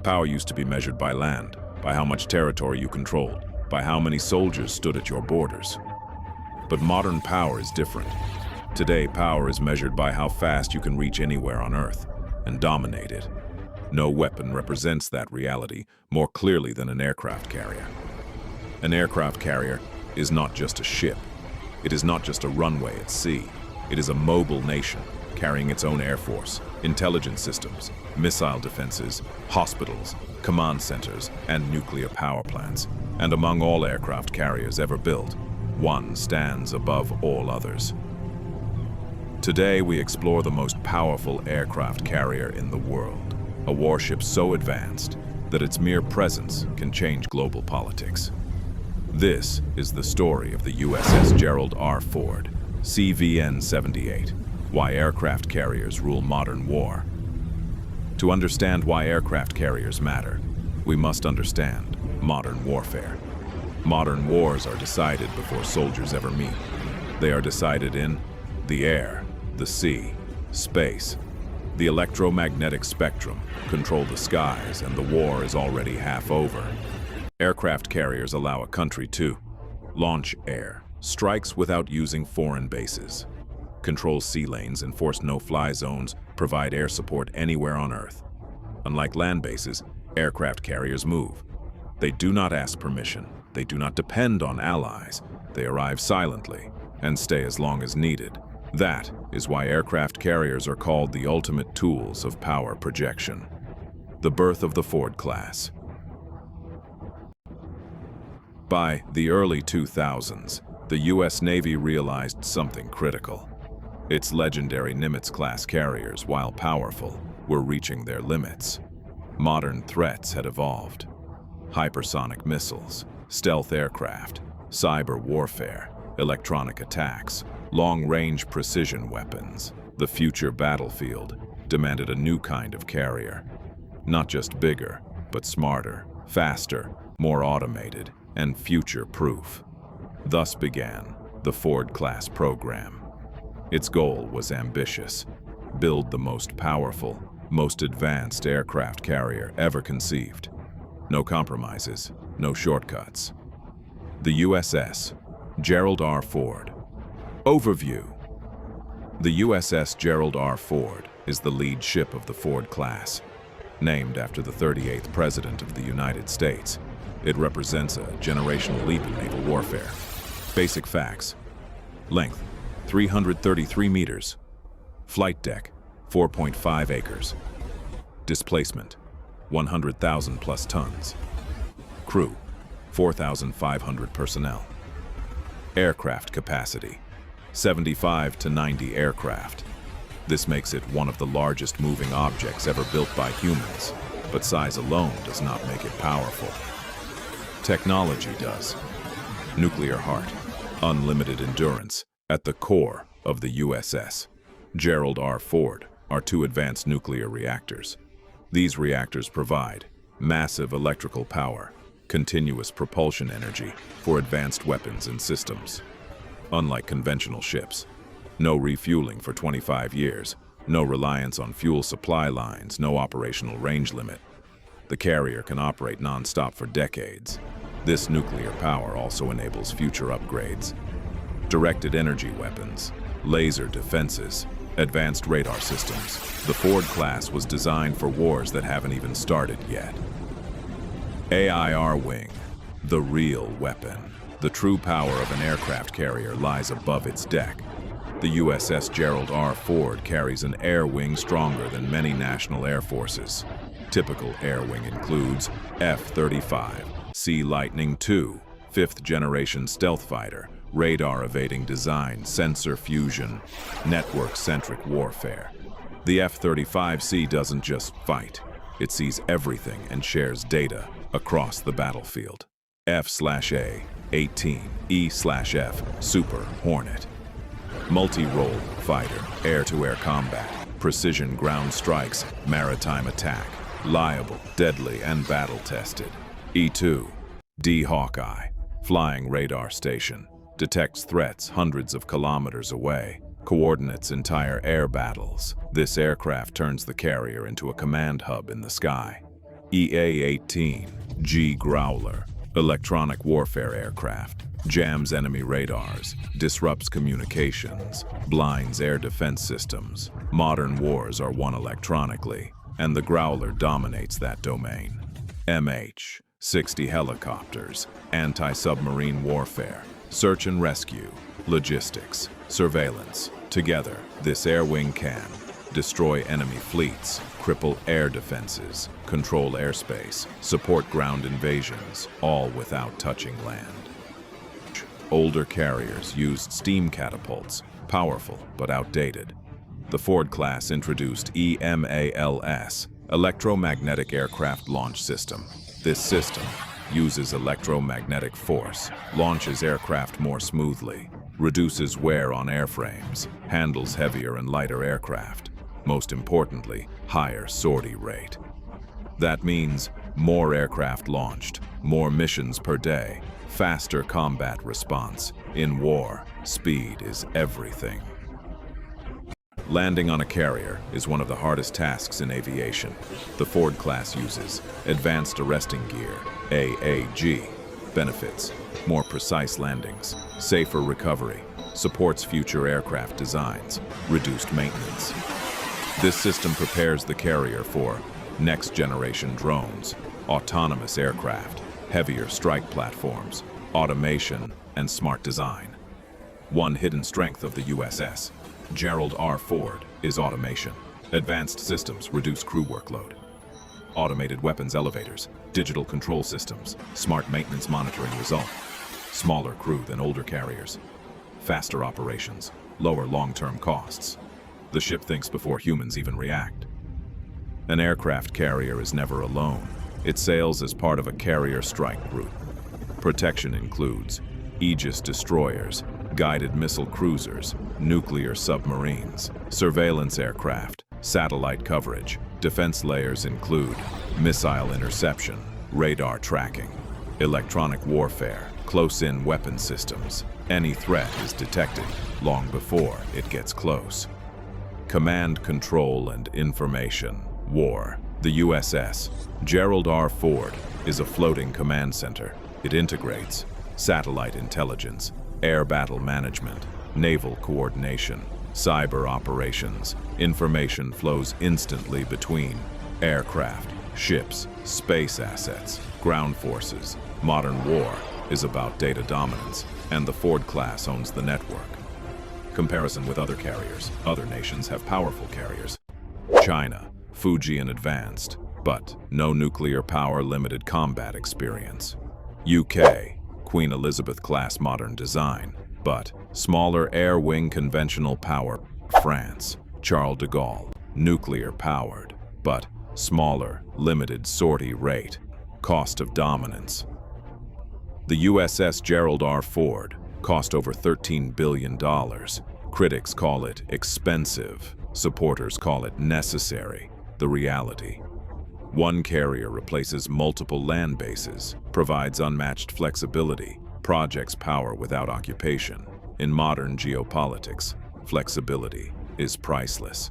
Power used to be measured by land, by how much territory you controlled, by how many soldiers stood at your borders. But modern power is different. Today, power is measured by how fast you can reach anywhere on Earth and dominate it. No weapon represents that reality more clearly than an aircraft carrier. An aircraft carrier is not just a ship. It is not just a runway at sea. It is a mobile nation carrying its own air force, intelligence systems, missile defenses, hospitals, command centers, and nuclear power plants. And among all aircraft carriers ever built, one stands above all others. Today, we explore the most powerful aircraft carrier in the world, a warship so advanced that its mere presence can change global politics. This is the story of the USS Gerald R. Ford, CVN-78, why aircraft carriers rule modern war. To understand why aircraft carriers matter, we must understand modern warfare. Modern wars are decided before soldiers ever meet. They are decided in the air, the sea, space. The electromagnetic spectrum control the skies, and the war is already half over. Aircraft carriers allow a country to launch air strikes without using foreign bases, control sea lanes, enforce no-fly zones, provide air support anywhere on Earth. Unlike land bases, aircraft carriers move. They do not ask permission. They do not depend on allies. They arrive silently and stay as long as needed. That is why aircraft carriers are called the ultimate tools of power projection. The birth of the Ford class. By the early 2000s, the U.S. Navy realized something critical. Its legendary Nimitz-class carriers, while powerful, were reaching their limits. Modern threats had evolved. Hypersonic missiles, stealth aircraft, cyber warfare, electronic attacks, long-range precision weapons. The future battlefield demanded a new kind of carrier. Not just bigger, but smarter, faster, more automated, and future-proof. Thus began the Ford-class program. Its goal was ambitious: build the most powerful, most advanced aircraft carrier ever conceived. No compromises, no shortcuts. The USS Gerald R. Ford. Overview. The USS Gerald R. Ford is the lead ship of the Ford class. Named after the 38th President of the United States, it represents a generational leap in naval warfare. Basic facts. Length, 333 meters. Flight deck, 4.5 acres. Displacement, 100,000 plus tons. Crew, 4,500 personnel. Aircraft capacity, 75 to 90 aircraft. This makes it one of the largest moving objects ever built by humans, but size alone does not make it powerful. Technology does. Nuclear heart, unlimited endurance. At the core of the USS Gerald R. Ford are two advanced nuclear reactors. These reactors provide massive electrical power, continuous propulsion energy for advanced weapons and systems. Unlike conventional ships, no refueling for 25 years, no reliance on fuel supply lines, no operational range limit. The carrier can operate non-stop for decades. This nuclear power also enables future upgrades. Directed energy weapons, laser defenses, advanced radar systems. The Ford class was designed for wars that haven't even started yet. AIR wing, the real weapon. The true power of an aircraft carrier lies above its deck. The USS Gerald R. Ford carries an air wing stronger than many national air forces. Typical air wing includes F-35C Lightning II, fifth-generation stealth fighter, radar-evading design, sensor fusion, network-centric warfare. The F-35C doesn't just fight. It sees everything and shares data across the battlefield. F/A-18, E/F, Super Hornet. Multi-role fighter, air-to-air combat, precision ground strikes, maritime attack, liable, deadly, and battle-tested. E-2D Hawkeye, flying radar station, detects threats hundreds of kilometers away, coordinates entire air battles. This aircraft turns the carrier into a command hub in the sky. EA-18G Growler, electronic warfare aircraft, jams enemy radars, disrupts communications, blinds air defense systems. Modern wars are won electronically, and the Growler dominates that domain. MH-60 helicopters, anti-submarine warfare, search and rescue, logistics, surveillance. Together, this air wing can destroy enemy fleets, cripple air defenses, control airspace, support ground invasions, all without touching land. Older carriers used steam catapults, powerful but outdated. The Ford class introduced EMALS, electromagnetic aircraft launch system. This system uses electromagnetic force, launches aircraft more smoothly, reduces wear on airframes, handles heavier and lighter aircraft. Most importantly, higher sortie rate. That means more aircraft launched, more missions per day, faster combat response. In war, speed is everything. Landing on a carrier is one of the hardest tasks in aviation. The Ford class uses Advanced Arresting Gear, AAG. Benefits: more precise landings, safer recovery, supports future aircraft designs, reduced maintenance. This system prepares the carrier for next-generation drones, autonomous aircraft, heavier strike platforms, automation, and smart design. One hidden strength of the USS Gerald R. Ford is automation. Advanced systems reduce crew workload. Automated weapons elevators, digital control systems, smart maintenance monitoring result. Smaller crew than older carriers. Faster operations, lower long-term costs. The ship thinks before humans even react. An aircraft carrier is never alone. It sails as part of a carrier strike group. Protection includes Aegis destroyers, guided missile cruisers, nuclear submarines, surveillance aircraft, satellite coverage. Defense layers include missile interception, radar tracking, electronic warfare, close-in weapon systems. Any threat is detected long before it gets close. Command, control, and information. War. The USS Gerald R. Ford is a floating command center. It integrates satellite intelligence, air battle management, naval coordination, cyber operations. Information flows instantly between aircraft, ships, space assets, ground forces. Modern war is about data dominance, and the Ford class owns the network. Comparison with other carriers. Other nations have powerful carriers. China, Fuji and advanced, but no nuclear power, limited combat experience. UK, Queen Elizabeth class modern design, but smaller air wing conventional power. France, Charles de Gaulle, nuclear powered, but smaller, limited sortie rate. Cost of dominance. The USS Gerald R. Ford cost over $13 billion. Critics call it expensive. Supporters call it necessary. The reality: one carrier replaces multiple land bases, provides unmatched flexibility, projects power without occupation. In modern geopolitics, flexibility is priceless.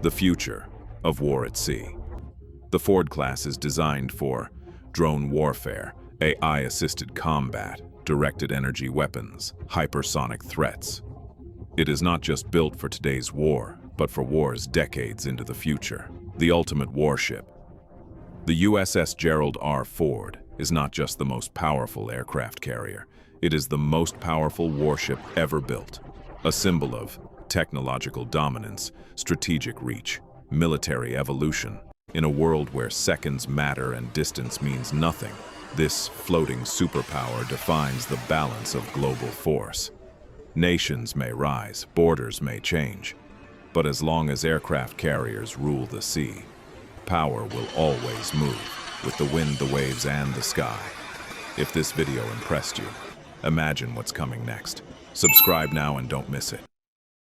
The future of war at sea. The Ford class is designed for drone warfare, AI-assisted combat, directed energy weapons, hypersonic threats. It is not just built for today's war, but for wars decades into the future. The ultimate warship. The USS Gerald R. Ford is not just the most powerful aircraft carrier, it is the most powerful warship ever built. A symbol of technological dominance, strategic reach, military evolution. In a world where seconds matter and distance means nothing, this floating superpower defines the balance of global force. Nations may rise, borders may change, but as long as aircraft carriers rule the sea, power will always move with the wind, the waves, and the sky. If this video impressed you, imagine what's coming next. Subscribe now and don't miss it.